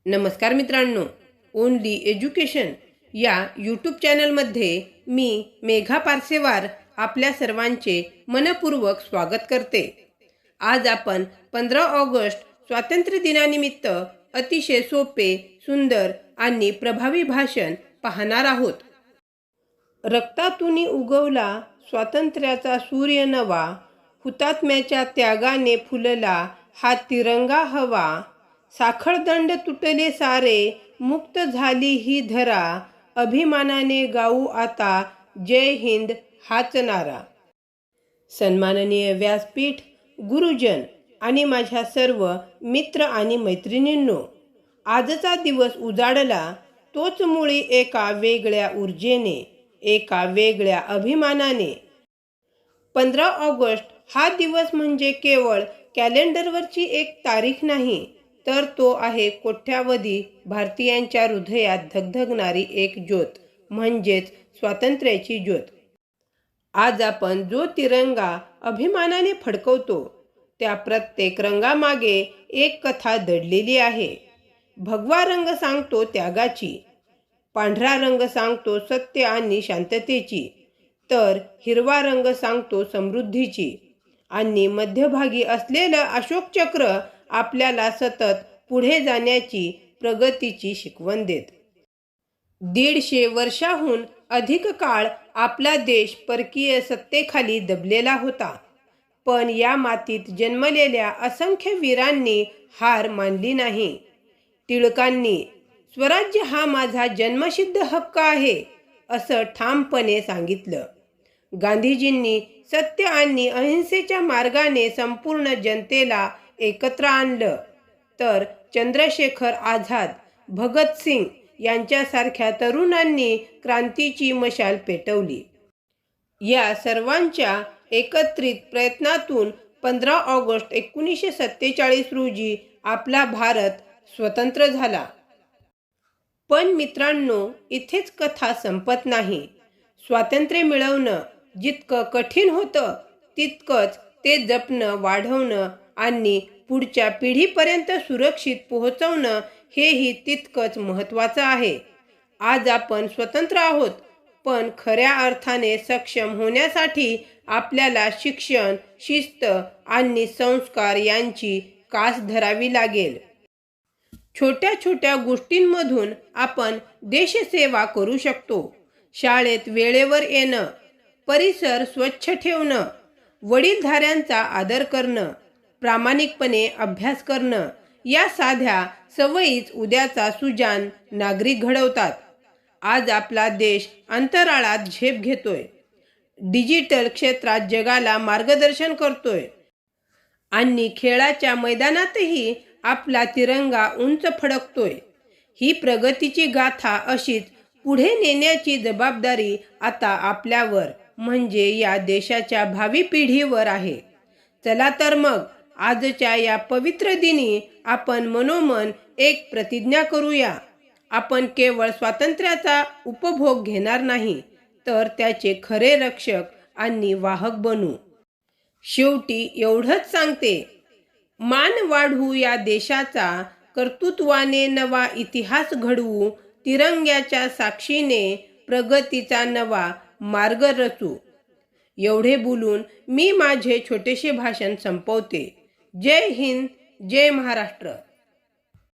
नमस्कार मित्रांनो, only education या यूट्यूब चॅनलमध्ये मी मेघा पारसेवार आपल्या सर्वांचे मनपूर्वक स्वागत करते। आज आपण 15 ऑगस्ट स्वातंत्र्य दिनानिमित्त अतिशय सोपे, सुंदर आणि प्रभावी भाषण पाहणार आहोत। रक्तातून उगवला स्वातंत्र्याचा सूर्य नवा, हुतात्म्याच्या त्यागाने फुलला हा तिरंगा हवा। साखळदंड तुटले सारे, मुक्त झाली ही धरा, अभिमानाने गाऊ आता जय हिंद हाच नारा। सन्माननीय व्यासपीठ, गुरुजन आणि माझ्या सर्व मित्र आणि मैत्रिणींनो, आजचा दिवस उजाडला तोच मुळी एका वेगळ्या ऊर्जेने, एका वेगळ्या अभिमानाने। 15 ऑगस्ट हा दिवस म्हणजे केवळ कॅलेंडरवरची एक तारीख नाही, तर तो आहे कोट्यावधी भारतीयांच्या हृदयात धगधगणारी एक ज्योत, म्हणजेच स्वातंत्र्याची ज्योत। आज आपण जो तिरंगा अभिमानाने फडकवतो, त्या प्रत्येक रंगामागे एक कथा दडलेली आहे। भगवा रंग सांगतो त्यागाची, पांढरा रंग सांगतो सत्य आणि शांततेची, तर हिरवा रंग सांगतो समृद्धीची, आणि मध्यभागी असलेलं अशोक चक्र आपल्याला सतत पुढे जाण्याची, प्रगतीची शिकवण देत। 150 वर्षाहून अधिक काळ आपला देश परकीय सत्तेखाली दबलेला होता, पण या मातीत जन्मलेल्या असंख्य वीरांनी हार मानली नाही। टिळकांनी स्वराज्य हा माझा जन्मसिद्ध हक्क आहे असं ठामपणे सांगितलं। गांधीजींनी सत्य आणि अहिंसेच्या मार्गाने संपूर्ण जनतेला एकत्र आणलं, तर चंद्रशेखर आझाद, भगतसिंग यांच्यासारख्या तरुणांनी क्रांतीची मशाल पेटवली। या सर्वांच्या एकत्रित प्रयत्नातून 15 ऑगस्ट 1947 रोजी आपला भारत स्वतंत्र झाला। पण मित्रांनो, इथेच कथा संपत नाही। स्वातंत्र्य मिळवणं जितकं कठीण होतं, तितकंच ते जपणं, वाढवणं आणि पुढच्या पिढीपर्यंत सुरक्षित पोहोचवणं हेही तितकंच महत्त्वाचं आहे। आज आपण स्वतंत्र आहोत, पण खऱ्या अर्थाने सक्षम होण्यासाठी आपल्याला शिक्षण, शिस्त आणि संस्कार यांची कास धरावी लागेल। छोट्या छोट्या गोष्टींमधून आपण देशसेवा करू शकतो। शाळेत वेळेवर येणं, परिसर स्वच्छ ठेवणं, वडीलधाऱ्यांचा आदर करणं, प्रामाणिकपणे अभ्यास करणं, या साध्या सवयीच उद्याचा सुजाण नागरिक घडवतात। आज आपला देश अंतराळात झेप घेतोय, डिजिटल क्षेत्रात जगाला मार्गदर्शन करतोय, आणि खेळाच्या मैदानातही आपला तिरंगा उंच फडकतोय। ही प्रगतीची गाथा अशीच पुढे नेण्याची जबाबदारी आता आपल्यावर, म्हणजे या देशाच्या भावी पिढीवर आहे। चला तर मग आजच्या या पवित्र दिनी आपण मनोमन एक प्रतिज्ञा करूया। आपण केवळ स्वातंत्र्याचा उपभोग घेणार नाही, तर त्याचे खरे रक्षक आणि वाहक बनू। शेवटी एवढंच सांगते, मान वाढवू या देशाचा, कर्तृत्वाने नवा इतिहास घडवू, तिरंग्याच्या साक्षीने प्रगतीचा नवा मार्ग रचू। एवढे बोलून मी माझे छोटेसे भाषण संपवते। जय हिंद, जय महाराष्ट्र।